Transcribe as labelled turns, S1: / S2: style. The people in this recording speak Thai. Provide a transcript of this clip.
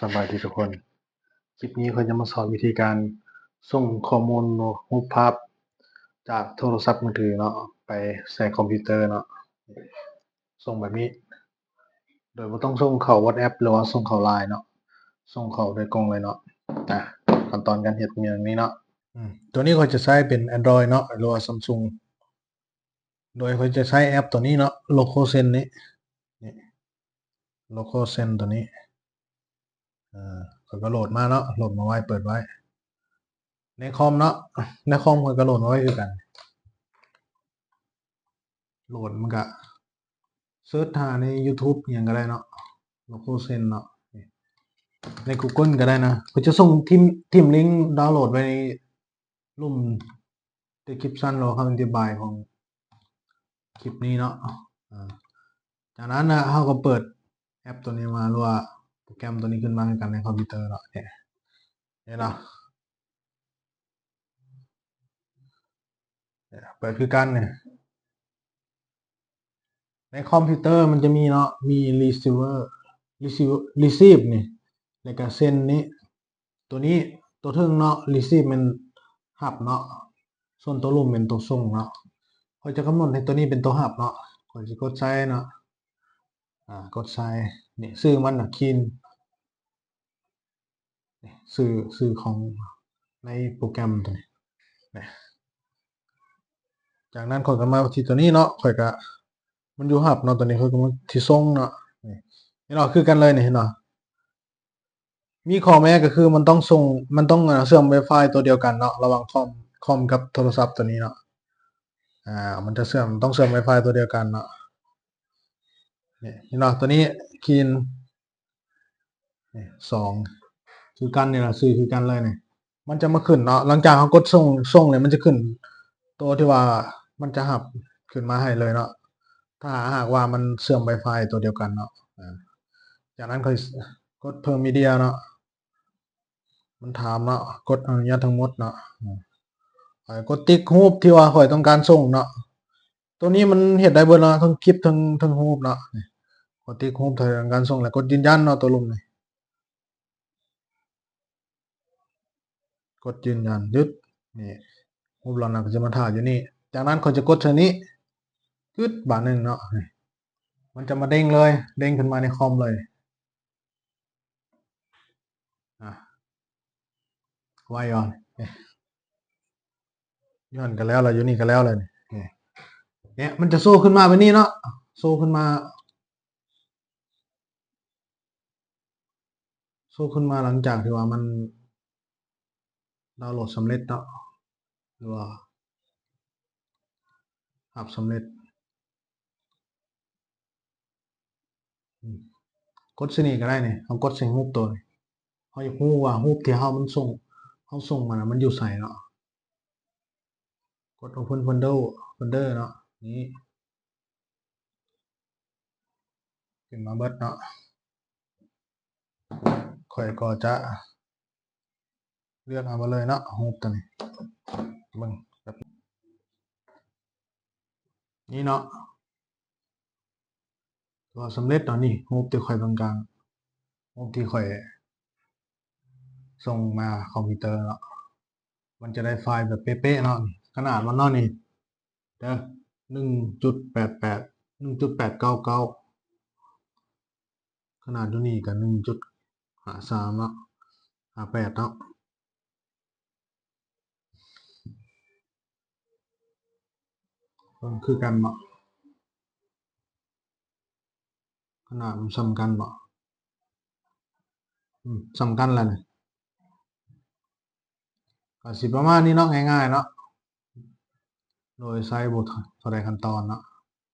S1: สบายดีทุกคน คลิปนี้เขาจะมาสอนวิธีการส่งข้อมูลรูปภาพจากโทรศัพท์มือถือเนาะไปใส่คอมพิวเตอร์เนาะส่งแบบนี้ โดยบ่ต้องส่งเข้า WhatsApp หรือว่าส่งเข้า LINE เนาะส่งเข้าโดยตรงเลยเนาะขั้นตอนการเฮ็ดมีอย่างนี้เนาะตัวนี้เขาจะใช้เป็น Android เนาะหรือว่า Samsung โดยเขาจะใช้แอปตัวนี้เนาะ Locosen นี้ Locosen ตัวนี้เขาก็โหลดมาเนาะโหลดมาไว้เปิดไว้ ในคอมเนาะในคอมข้อยก็โหลดมาไว้คือกันโหลดมันก็เสิร์ชหาใน YouTube อิหยังก็ได้เนาะ Locosen เนาะใน Google ก็ได้นะเขาจะส่งทิมลิงก์ดาวน์โหลดไว้ในลุ่ม description หรือคำอธิบายของคลิปนี้เนาะจากนั้นนะเราก็เปิดแอปตัวนี้มาหรือว่าโปรแกรมตัวนี้ขึ้นมากันในคอมพิวเตอร์เนาะเนี่ยเนาะเปิดคือกันเนี่ยในคอมพิวเตอร์มันจะมีเนาะมี receive นี่แล้วก็send นี้ตัวนี้ตัวถึงเนาะ receive มันหับเนาะส่วนตัวลุ่มเป็นตัวส่งเนาะเขาจะกำหนดให้ตัวนี้เป็นตัวหับเนาะเขาจะกดใช้เนาะกดใช้นี่ชื่อมันน่ะคีนชื่อของในโปรแกรมตัวนี้จากนั้นข่อยก็มาที่ตัวนี้เนาะข่อยก็มันอยู่หับเนาะตัวนี้ข่อยก็มาที่ส่งเนาะนี่เนาะคือกันเลยนี่เห็นเนาะมีข้อแม้ก็คือมันต้องส่งมันต้องเชื่อม Wi-Fi ตัวเดียวกันเนาะระหว่างคอมกับโทรศัพท์ตัวนี้เนาะมันจะต้องเชื่อม Wi-Fi ตัวเดียวกันเนาะนี่เนาะตัวนี้คีน2คือกันนี่ล่ะชื่อคือกันเลยนี่มันจะมาขึ้นเนาะหลังจากเขากดส่งเลยมันจะขึ้นตัวที่ว่ามันจะหับขึ้นมาให้เลยเนาะถ้าหากว่ามันเชื่อม Wi-Fi ตัวเดียวกันเนาะจากนั้นค่อยกดเพิ่มมีเดียเนาะมันถามเนาะกดอนุญาตทั้งหมดเนาะกดติ๊กรูปที่ว่าข่อยต้องการส่งเนาะตัวนี้มันเฮ็ดได้เบิดเนาะทั้งคลิปทั้งรูปเนาะกดติ๊กรูปที่ต้องการส่งแล้วกดยืนยันเนาะตัวลงนี่กดยืนยันยึดนี่รูปเราน่ะก็จะมาถ่ายอยู่นี่จากนั้นข่อยจะกดเท่านี้กึดบาทนึงเนาะมันจะมาเด้งเลยเด้งขึ้นมาในคอมเลยไว้ก่อนย้อนกันแล้วเราอยู่นี่กันแล้วเลยเนี่ยมันจะโซ่ขึ้นมาแบบนี้เนาะโซ่ขึ้นมาหลังจากที่ว่ามันดาวน์โหลดสำเร็จเนาะหรือว่าอัพสำเร็จกดสินี่ก็ได้นี่เอากดใส่รูปตัวเขาอยากรู้ว่ารูปที่เขาส่งมานะมันอยู่ใส่เนาะกด Open Folder เนาะนี่ขึ้นมาเบิดเนาะค่อยก็จะเลือกเอามาเลยเนาะรูปตัวนี้เบิ่งแบบนี้เนาะตัวสำเร็จเนาะนี่รูปที่ค่อยต้องการรูปที่ค่อยส่งมาคอมพิวเตอร์เนาะมันจะได้ไฟล์แบบเป๊ะๆเนาะขนาดมันเนาะนี่เด้อ1.88 1.899ขนาดอยู่นี่ก็1.53เนาะ58เนาะคือกันเนาะขนาดมันซ้ำกันบ่ซ้ำกันแหละนี่ก็สิประมาณนี้เนาะง่ายๆเนาะโดยใช้บ่เท่าใดขั้นตอนเนาะ